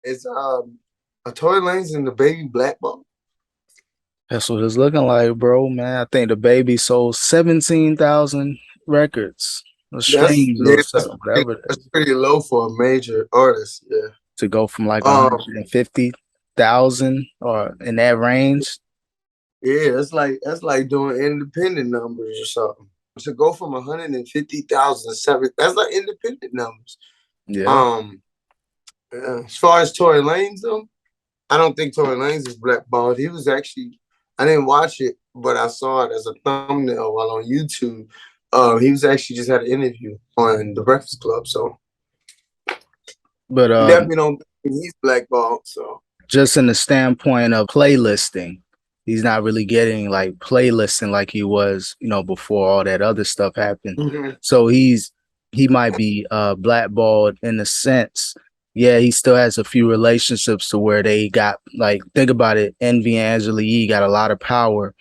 It's a Tory Lanez and the baby Blackball. That's what it's looking like, bro, man. I think the baby sold 17,000 records, or That's streams, yeah, or so, whatever it that's is, pretty low for a major artist. Yeah. to go from like Um. 150,000 or in that range. Yeah, that's like doing independent numbers or something. To go from 150,000 that's like independent numbers. Yeah. Um, as far as Tory Lanez though, I don't think Tory Lanez is blackballed. He was actually, I didn't watch it, but I saw it as a thumbnail while on YouTube. He was actually just had an interview on The Breakfast Club, so But definitely don't think he's blackballed. So just in the standpoint of playlisting, he's not really getting like playlisting like he was, before all that other stuff happened. mhm. So he might be blackballed in the sense, yeah, he still has a few relationships to where they got, like, think about it, Envy and Angela Yee got a lot of power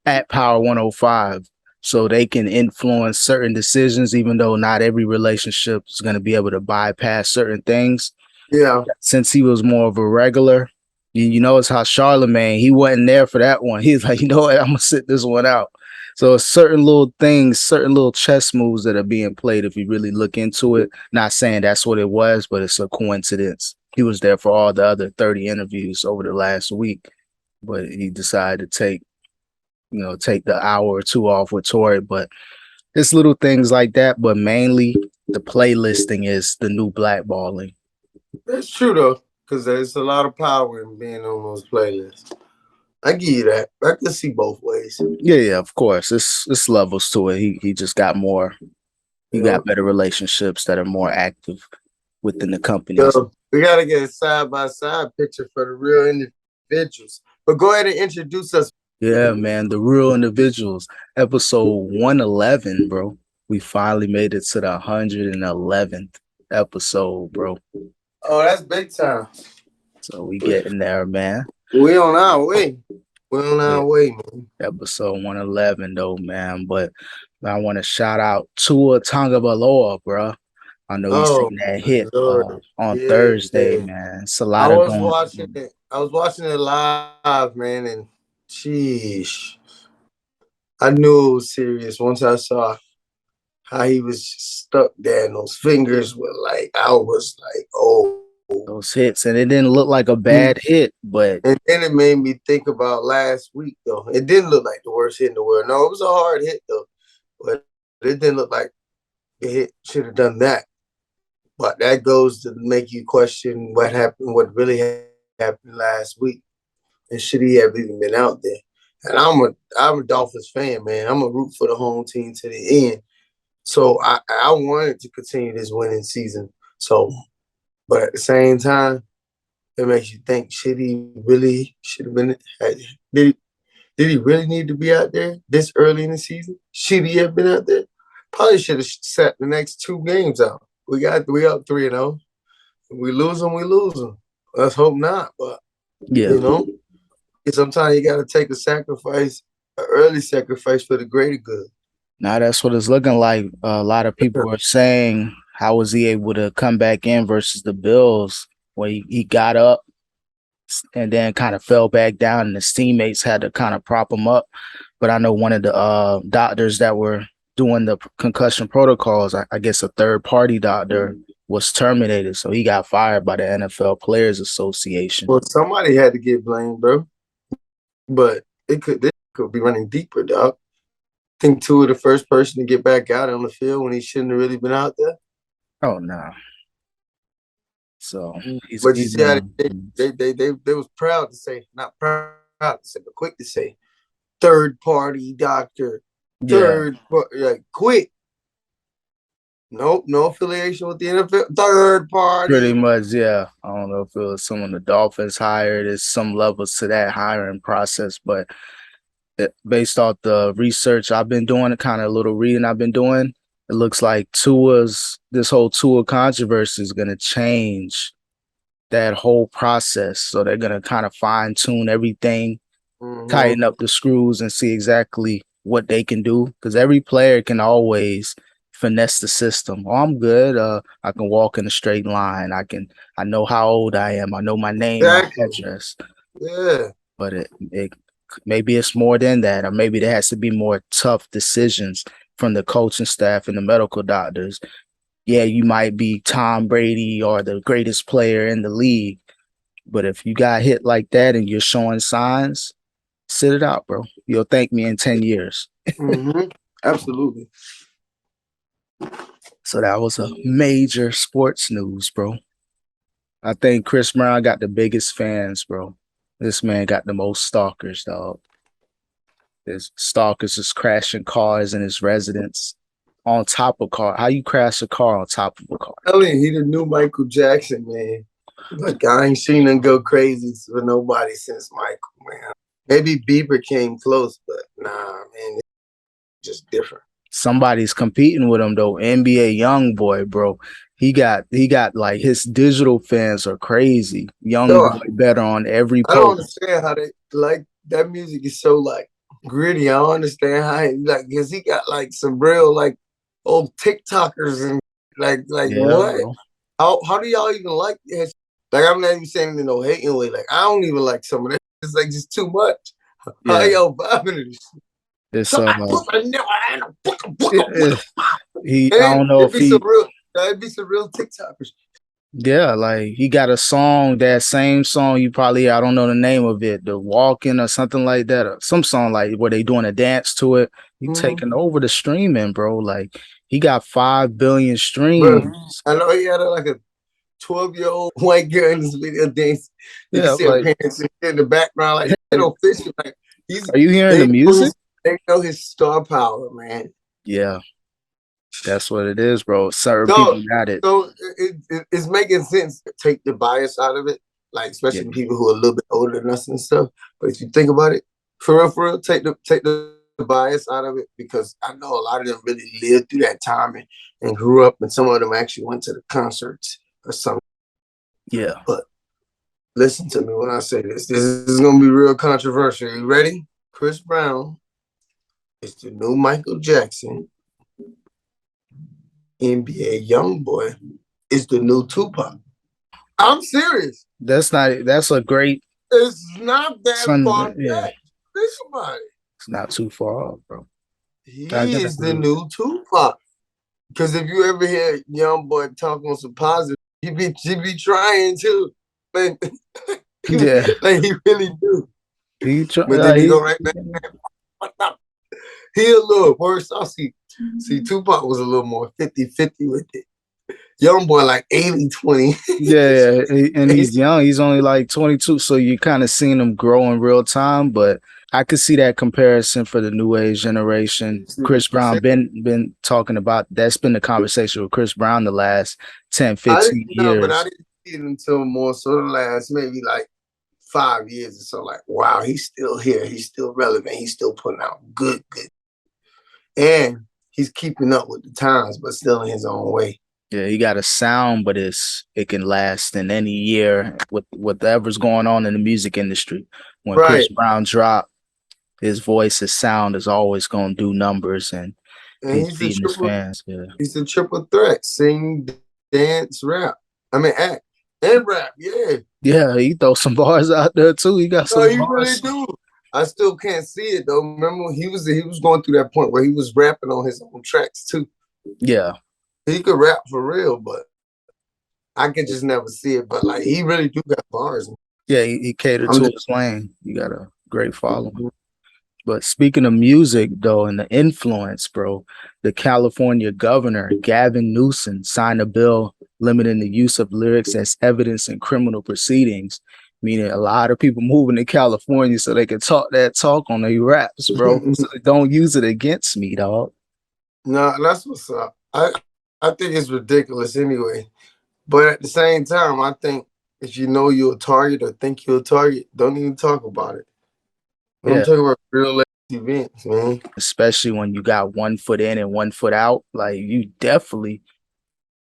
at Power 105. So they can influence certain decisions, even though not every relationship is going to be able to bypass certain things. Yeah, Since he was more of a regular, you notice how Charlemagne, he wasn't there for that one. He's like, you know what, I'm gonna sit this one out. So certain little things, certain little chess moves that are being played, if you really look into it. Not saying that's what it was, but it's a coincidence. He was there for all the other 30 interviews over the last week, but he decided to take the hour or two off with Tory. But it's little things like that, but mainly the playlisting is the new blackballing. that's true though, because there's a lot of power in being on those playlists. I give you that. I can see both ways. Yeah, of course. It's levels to it. He just got more. He Yeah. got better relationships that are more active within the companies. So we gotta get a side by side picture for the real individuals. But go ahead and introduce us. Yeah, man. The real individuals. Episode 111, bro. We finally made it to the 111th episode, bro. Oh, that's big time. So we getting there, man. We on our way. We on Yeah, our way, man. episode 111 though, man. But I want to shout out Tua Tagovailoa, bro. I know you Oh seen that my hit lord. on Yeah. Thursday, man. It's a I lot of was going. watching it. I was watching it live, man, and sheesh. I knew it was serious once I saw how he was stuck there and those fingers were like, I was like, oh. Those hits, and it didn't look like a bad hit, but And then it made me think about last week, though. It didn't look like the worst hit in the world. No, it was a hard hit, though. But it didn't look like the hit should have done that. But that goes to make you question what happened, what really happened last week. And should he have even been out there? And I'm a Dolphins fan, man. I'm a root for the home team to the end. So I wanted to continue this winning season. So, but at the same time, it makes you think: should he really should have been? Did did he really need to be out there this early in the season? Should he have been out there? Probably should have set the next two games out. We up 3-0. We lose them, we lose them. Let's hope not. But yeah. you know, sometimes you got to take a sacrifice, an early sacrifice for the greater good. Now that's what it's looking like. A lot of people are saying, how was he able to come back in versus the Bills when he got up and then kind of fell back down, and his teammates had to kind of prop him up. But I know one of the doctors that were doing the concussion protocols, I guess a third party doctor, was terminated, so he got fired by the NFL Players Association. Well, somebody had to get blamed, bro. But this could be running deeper, dog. I think Tua the first person to get back out on the field when he shouldn't have really been out there. Oh no! So But you he's see how in. they was proud to say, not proud to say, but quick to say, third party doctor, Yeah, like quick. Nope, no affiliation with the NFL. Third pretty party. much. Yeah, I don't know if it was someone the Dolphins hired. There's some levels to that hiring process, but based off the research I've been doing, the kind of little reading I've been doing, it looks like this whole Tua controversy is going to change that whole process. So they're going to kind of fine tune everything, Mm-hmm. tighten up the screws, and see exactly what they can do. Because every player can always finesse the system. Oh, I'm good. I can walk in a straight line. I know how old I am. I know my name, my Exactly. address. Yeah. But it maybe it's more than that, or maybe there has to be more tough decisions from the coaching staff and the medical doctors. Yeah, you might be Tom Brady or the greatest player in the league, but if you got hit like that and you're showing signs, sit it out, bro. You'll thank me in 10 years. Absolutely. So that was a major sports news, bro. I think Chris Brown got the biggest fans, bro. This man got the most stalkers, dog. His stalkers is crashing cars in his residence on top of car. How you crash a car on top of a car? I mean, he the new Michael Jackson, man. Like, I ain't seen him go crazy for nobody since Michael, man. Maybe Bieber came close, but nah, man, it's just different. Somebody's competing with him though. NBA Youngboy, bro. He got like his digital fans are crazy. Youngboy better on every I don't post. understand how they like that music is so like gritty. I don't understand how he like because he got like some real like old TikTokers and like Yeah, what? bro. How do y'all even like that? Like I'm not even saying it in no hating way. Like I don't even like some of that. It's like just too much. How Yeah. y'all vibing to this? It's So I don't know if he it'd be some real TikTokers. yeah, like he got a song, that same song you probably, I don't know the name of it, the walking or something like that, or some song like where they doing a dance to it. He taking over the streaming, bro. Like he got 5 billion streams. Bro, I know he had like a 12-year-old white girl in this video dance. You can see her parents in the background, like official. Like are you hearing the music? They know his star power, man. Yeah, that's what it is, bro. Certain people got it. So it's making sense to take the bias out of it, like especially people who are a little bit older than us and stuff. But if you think about it, for real, take the bias out of it, because I know a lot of them really lived through that time and grew up, and some of them actually went to the concerts or something. Yeah. But listen to me when I say this. This is going to be real controversial. You ready? Chris Brown is the new Michael Jackson. NBA Youngboy is the new Tupac. I'm serious. That's a great. It's not that far yeah. back. Think about it. It's not too far off, bro. He is the new Tupac. Because if you ever hear Youngboy talk on some positive, he be trying to. Like, yeah. Like he really do. But then he go right back. He a little worse. I see Tupac was a little more 50-50 with it. Youngboy like 80-20. Yeah, and he's young. He's only like 22, so you kind of seen him grow in real time. But I could see that comparison for the new age generation. Chris Brown been talking about, that's been the conversation with Chris Brown the last 10, 15 years. But I didn't see it until more so the last maybe like 5 years or so. Like, wow, he's still here. He's still relevant. He's still putting out good. And he's keeping up with the times, but still in his own way. Yeah, he got a sound, but it can last in any year with whatever's going on in the music industry. When Chris Brown dropped, his voice, his sound is always going to do numbers, and he's feeding his fans. Yeah. He's a triple threat: sing, dance, rap. I mean, act and rap. Yeah. Yeah, he throws some bars out there too. He got some. He really do. I still can't see it though. Remember when he was going through that point where he was rapping on his own tracks too. Yeah. He could rap for real, but I could just never see it. But like, he really do got bars. Yeah, he catered to his lane. You got a great following. But speaking of music, though, and the influence, bro, the California governor, Gavin Newsom, signed a bill limiting the use of lyrics as evidence in criminal proceedings, meaning a lot of people moving to California so they can talk that talk on their raps, bro. So don't use it against me, dog. No, that's what's up. I think it's ridiculous anyway. But at the same time, I think if you know you're a target or think you're a target, don't even talk about it. I'm talking about real events, man. Especially when you got 1 foot in and 1 foot out. Like, you definitely,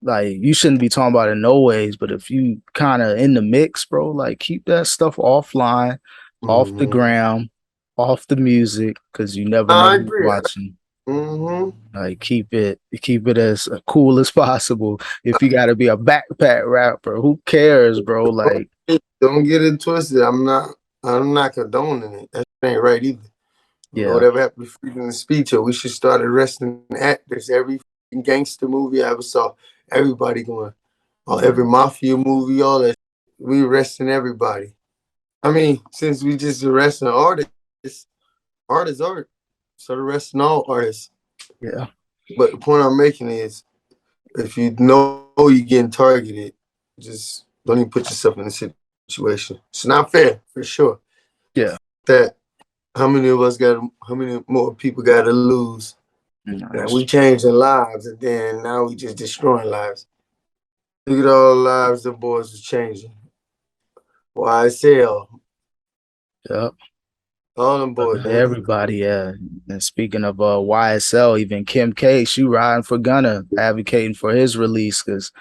like, you shouldn't be talking about it no ways. But if you kind of in the mix, bro, like, keep that stuff offline, off the gram, off the music, because you never know who's watching. Like keep it as cool as possible. If you got to be a backpack rapper, who cares, bro? Like, Don't get it twisted. I'm not condoning it. That ain't right either. You know, yeah, whatever happened to freedom of speech, or we should start arresting actors. Every gangster movie I ever saw, everybody going, or every mafia movie, all that. We arresting everybody. I mean, since we just arresting artists, art is art. So arresting all artists. yeah, But the point I'm making is, if you know you're getting targeted, just don't even put yourself in a situation. It's not fair, for sure. yeah. That how many more people got to lose? No, That we changing lives, and then now we just destroying lives. Look at all the lives the boys are changing. YSL, yep. all them boys, man. Everybody, yeah. And speaking of YSL, even Kim K, she riding for Gunna, advocating for his release because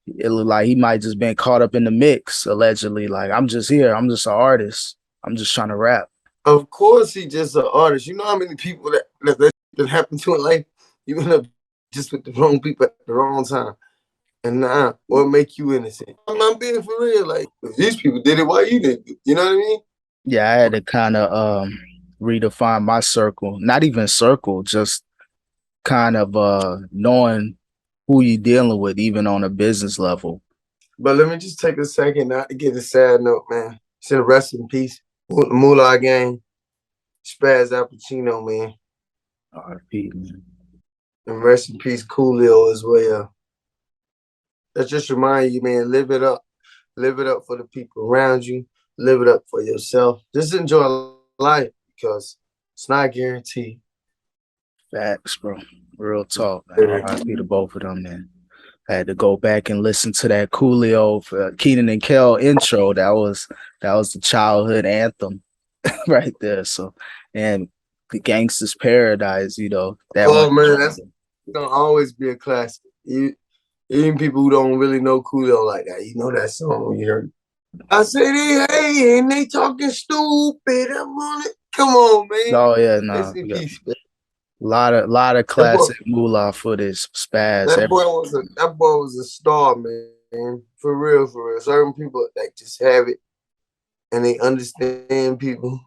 it looked like he might just been caught up in the mix, allegedly. Like, I'm just here, I'm just an artist, I'm just trying to rap. Of course, he just an artist. You know how many people that happened to in life? You end up just with the wrong people at the wrong time. And now, what make you innocent? I'm being for real. Like, if these people did it, why you didn't? You know what I mean? Yeah, I had to kind of redefine my circle. Not even circle, just kind of knowing who you dealing with, even on a business level. But let me just take a second not to get a sad note, man. Say rest in peace. Moolah Gang, Spazz AlPacino, man. RP, man. And rest in peace, Coolio as well. That just remind you, man, live it up. Live it up for the people around you. Live it up for yourself. Just enjoy life because it's not guaranteed. Facts, bro. Real talk, man. RP to both of them, man. I had to go back and listen to that Coolio for Keenan and Kel intro. That was the childhood anthem right there. So, and the Gangsta's Paradise, you know, that Oh, one. man, that's going to always be a classic. Even people who don't really know Coolio like that, you know that song you heard. I said, hey, and they talking stupid. I'm on it. Come on, man. Oh yeah, no, Rest in peace, man. lot of That boy, classic moolah footage, Spazz. that boy was a star, man. For real, for real. Certain people like just have it and they understand people.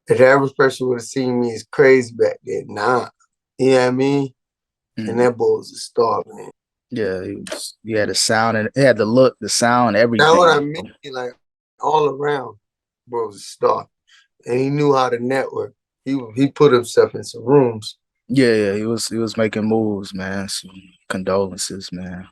If the average person would have seen me as crazy back then, nah. You know what I mean? And that boy was a star, man. Yeah, he had the sound and he had the look, the sound, everything. That's what I mean, like all around, bro was a star. And he knew how to network. He put himself in some rooms. Yeah, he was making moves, man. So condolences, man.